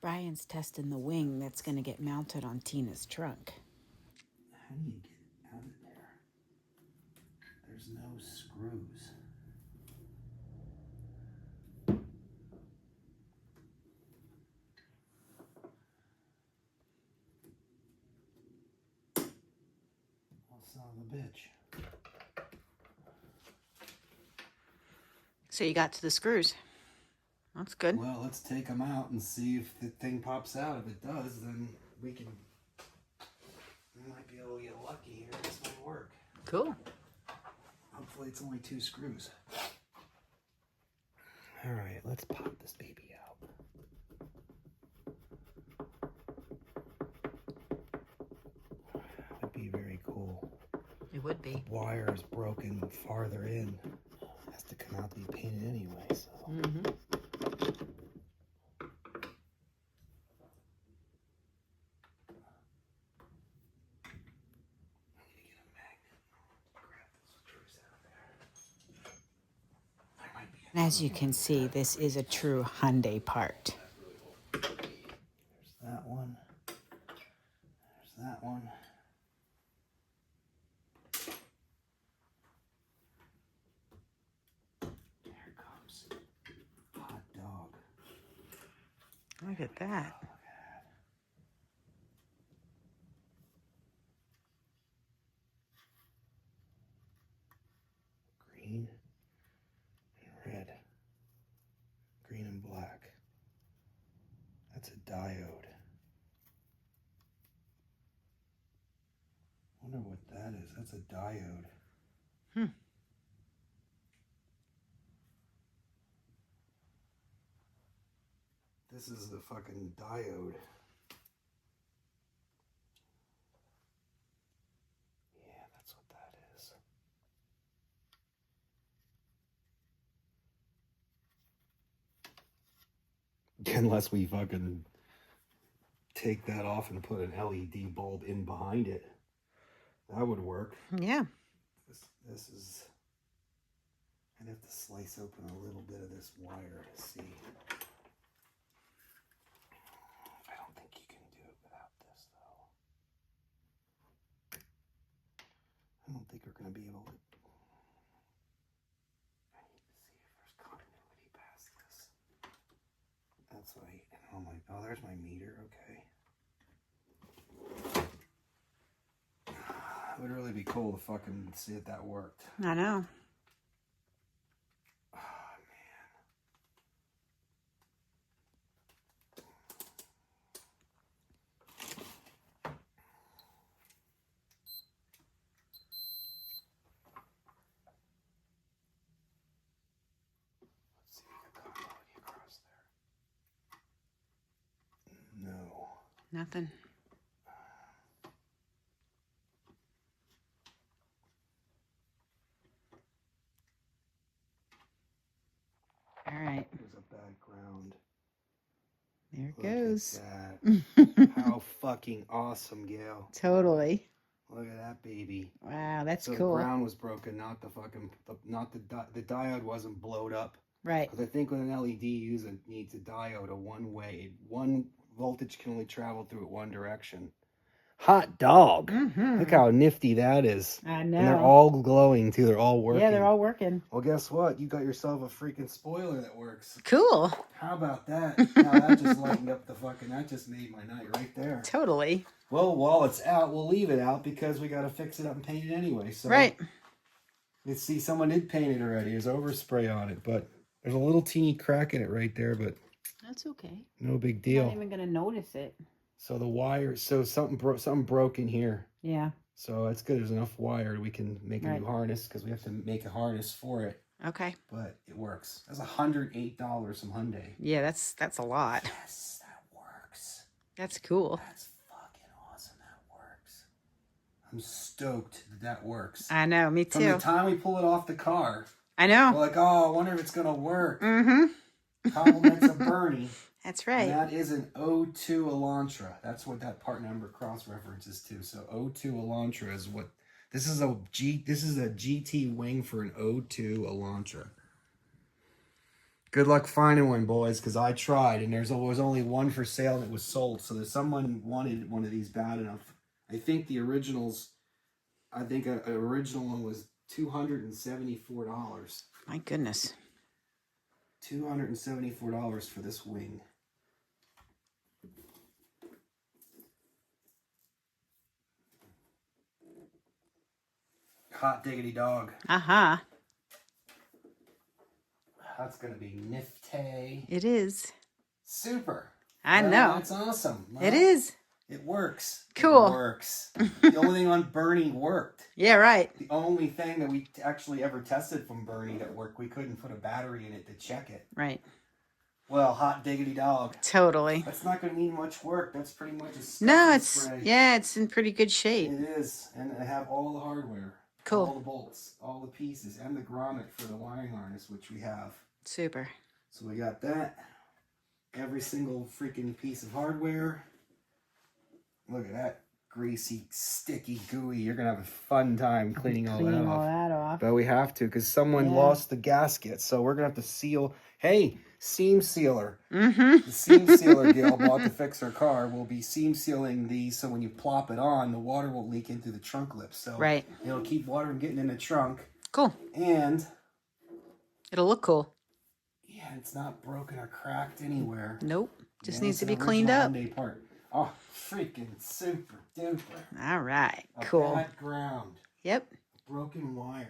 Brian's testing the wing that's going to get mounted on Tina's trunk. How do you get it out of there? There's no screws. Oh, son of a bitch. So you got to the screws. That's good. Well, let's take them out and see if the thing pops out. If it does, then we might be able to get lucky here. This might work. Cool. Hopefully it's only 2 screws. All right, let's pop this baby out. That would be very cool. It would be. The wire is broken farther in. It has to come out to be painted anyway, so. Mm-hmm. As you can see, this is a true Hyundai part. There's that one. There's that one. There it comes. Hot dog. Look at that. Green and red. Green and black. That's a diode. Wonder what that is. That's a diode. This is the fucking diode. Yeah, that's what that is. Unless we fucking take that off and put an LED bulb in behind it. That would work. Yeah. This is... I'd have to slice open a little bit of this wire to see. I don't think you can do it without this, though. I don't think we're going to be able to... I need to see if there's continuity past this. That's what oh, there's my meter, okay. It would really be cool to fucking see if that worked. I know. Oh, man. Let's see if we got continuity across there. No. Nothing. All right. There's a bad ground. There it Look goes. at that. How fucking awesome, Gail. Totally. Look at that baby. Wow, that's So cool. the ground was broken, not the fucking, the diode wasn't blowed up. Right. Because I think with an LED, you needs a diode, a one-way. One voltage can only travel through it one direction. Hot dog. Mm-hmm. Look how nifty that is. I know. And they're all glowing, too. They're all working. Yeah, they're all working. Well, guess what? You got yourself a freaking spoiler that works. Cool. How about that? Now that just lightened up the fucking... That just made my night right there. Totally. Well, while it's out, we'll leave it out because we got to fix it up and paint it anyway. So Right. let's see. Someone did paint it already. There's overspray on it, but there's a little teeny crack in it right there, but That's okay. no big I'm deal. not even going to notice it. So the wire, something broke in here. Yeah. So that's good. There's enough wire. We can make a Right. new harness because we have to make a harness for it. Okay. But it works. That's $108 from Hyundai. Yeah, that's a lot. Yes, that works. That's cool. That's fucking awesome. That works. I'm stoked that works. I know. Me From the too. time we pull it off the car, I we're know. like, oh, I wonder if it's going to work. Mm-hmm. Compliments of Bernie. That's And right. that is an O2 Elantra. That's what that part number cross references to. So O2 Elantra is what this is a GT wing for an O2 Elantra. Good luck finding one, boys, because I tried, and there was only one for sale and it was sold. So there's someone wanted one of these bad enough. I think the originals, I think an original one was $274. My goodness. $274 for this wing. Hot diggity dog. Uh-huh. That's going to be nifty. It is. Super. I know. That's awesome. It is. It works. Cool. It works. The only thing on Bernie worked. Yeah, right. The only thing that we actually ever tested from Bernie that worked, we couldn't put a battery in it to check it. Right. Well, hot diggity dog. Totally. That's not going to need much work. That's pretty much a No, it's spray. yeah, it's in pretty good shape. It is, and I have all the hardware. Cool. All the bolts, all the pieces, and the grommet for the wiring harness, which we have. Super. So we got that. Every single freaking piece of hardware. Look at that greasy, sticky, gooey. You're going to have a fun time cleaning all that off. But we have to because someone lost the gasket. So we're going to have to seal. Hey, seam sealer. Mm-hmm. The seam sealer Gail bought to fix her car will be seam sealing these so when you plop it on, the water won't leak into the trunk lips. So it'll keep water from getting in the trunk. Cool. And it'll look cool. Yeah, it's not broken or cracked anywhere. Nope. Just needs to be cleaned up. Hyundai part. Oh, freaking super duper. All right. Cool. Bad ground. Yep. Broken wire.